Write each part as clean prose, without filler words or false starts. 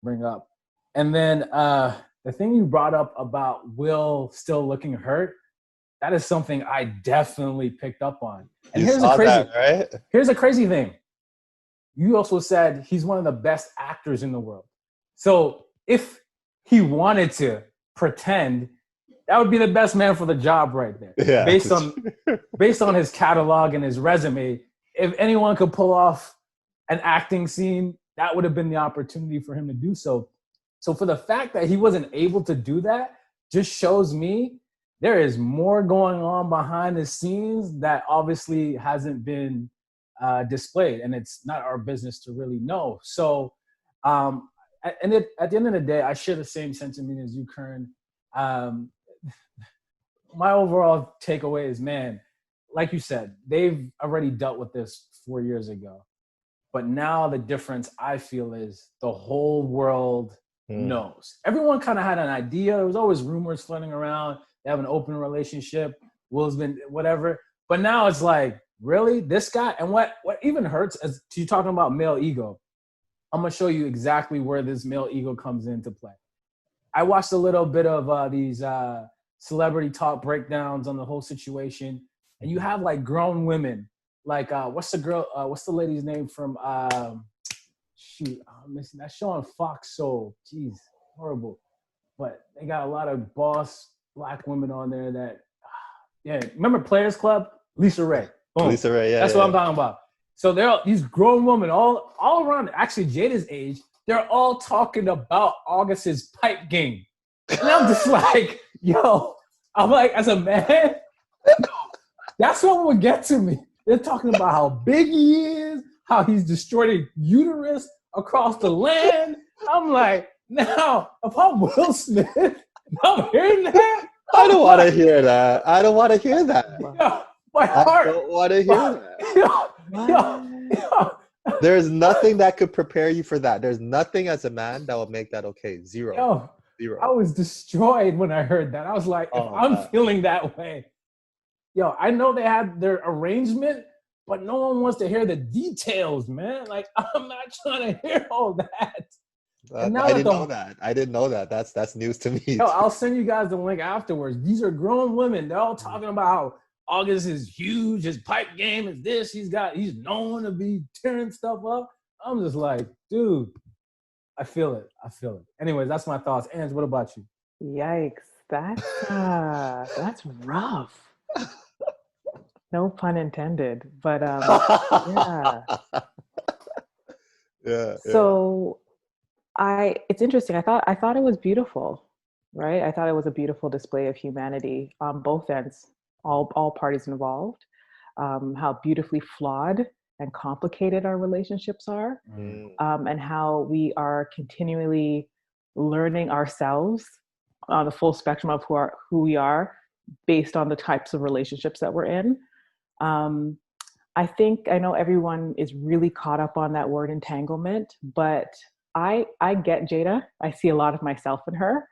bring up. And then the thing you brought up about Will still looking hurt, that is something I definitely picked up on. And You saw that, right? here's a crazy thing. You also said he's one of the best actors in the world. So if he wanted to pretend, that would be the best man for the job right there. Yeah. Based on his catalog and his resume, if anyone could pull off an acting scene, that would have been the opportunity for him to do so. So for the fact that he wasn't able to do that just shows me there is more going on behind the scenes that obviously hasn't been displayed, and it's not our business to really know. So at the end of the day, I share the same sentiment as you, Kern. My overall takeaway is, man, like you said, they've already dealt with this 4 years ago. But now the difference I feel is the whole world knows. Everyone kind of had an idea. There was always rumors floating around. They have an open relationship. Will's been whatever. But now it's like, really? This guy? And what even hurts, as you're talking about male ego, I'm going to show you exactly where this male ego comes into play. I watched a little bit of these celebrity talk breakdowns on the whole situation. And you have like grown women. Like, what's the lady's name from, I'm missing that show on Fox Soul. Jeez, horrible. But they got a lot of boss Black women on there that, remember Players Club? Lisa Ray. Boom. Lisa Ray, yeah. That's what I'm talking about. So they're these grown women all around, actually Jada's age, they're all talking about August's pipe game. And I'm just like, I'm like, as a man, that's what would get to me. They're talking about how big he is, how he's destroyed a uterus across the land. I'm like, now, if I'm Will Smith, I'm hearing that. I don't want to hear that. I don't want to hear that. My heart. I don't want to hear that. There's nothing that could prepare you for that. There's nothing as a man that will make that okay. Zero. I was destroyed when I heard that. I was like, if I'm feeling that way. I know they had their arrangement, but no one wants to hear the details, man. Like, I'm not trying to hear all that. I didn't know that. That's news to me. I'll send you guys the link afterwards. These are grown women. They're all talking about how August is huge. His pipe game is this. He's known to be tearing stuff up. I'm just like, dude, I feel it. Anyways, that's my thoughts. Ange, what about you? Yikes. That's rough. No pun intended, but yeah. Yeah. So it's interesting. I thought it was beautiful, right? I thought it was a beautiful display of humanity on both ends, all parties involved. How beautifully flawed and complicated our relationships are, and how we are continually learning ourselves on the full spectrum of who we are based on the types of relationships that we're in. I know everyone is really caught up on that word entanglement, but I get Jada. I see a lot of myself in her.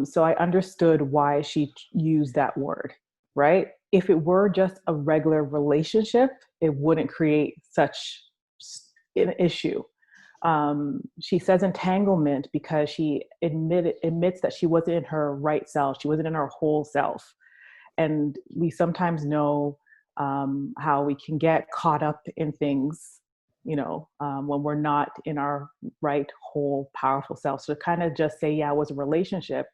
So I understood why she used that word, right? If it were just a regular relationship, it wouldn't create such an issue. She says entanglement because she admits that she wasn't in her right self. She wasn't in her whole self. And we sometimes know how we can get caught up in things, when we're not in our right, whole, powerful self. So to kind of just say, it was a relationship,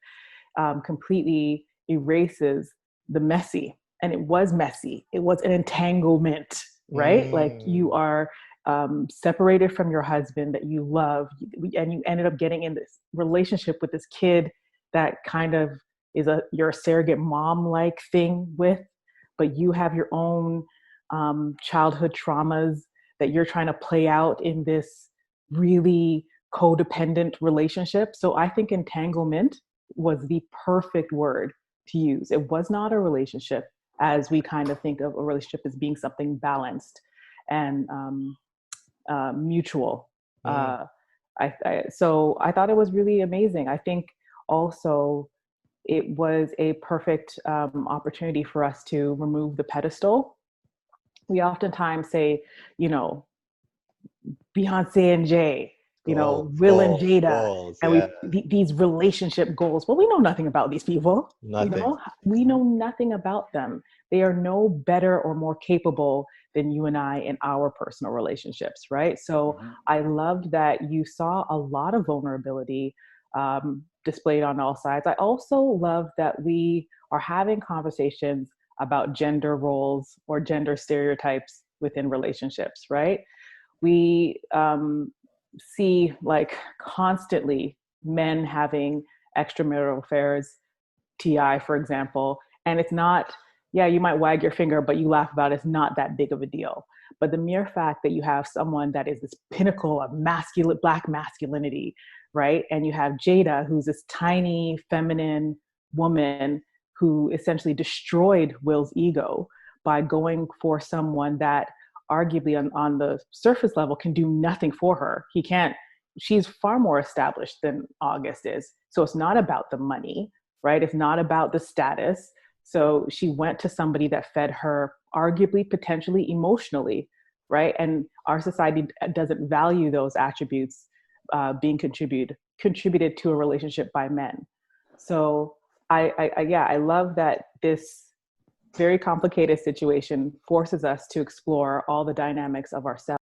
completely erases the messy. And it was messy. It was an entanglement, right? Like you are separated from your husband that you love, and you ended up getting in this relationship with this kid that kind of is your surrogate mom-like thing with, but you have your own childhood traumas that you're trying to play out in this really codependent relationship. So I think entanglement was the perfect word to use. It was not a relationship as we kind of think of a relationship as being something balanced and mutual. So I thought it was really amazing. I think also it was a perfect opportunity for us to remove the pedestal. We oftentimes say, Beyonce and Jay, Will and Jada, goals, and yeah. these relationship goals. Well, we know nothing about these people. Nothing. We know nothing about them. They are no better or more capable than you and I in our personal relationships, right? So I loved that you saw a lot of vulnerability displayed on all sides. I also love that we are having conversations about gender roles or gender stereotypes within relationships, right? We see like constantly men having extramarital affairs, TI, for example, and it's not, yeah, you might wag your finger, but you laugh about it. It's not that big of a deal. But the mere fact that you have someone that is this pinnacle of Black masculinity, right? And you have Jada, who's this tiny, feminine woman who essentially destroyed Will's ego by going for someone that arguably on the surface level can do nothing for her. He can't, she's far more established than August is. So it's not about the money, right? It's not about the status. So she went to somebody that fed her arguably, potentially emotionally, right? And our society doesn't value those attributes being contributed to a relationship by men. So I love that this very complicated situation forces us to explore all the dynamics of ourselves.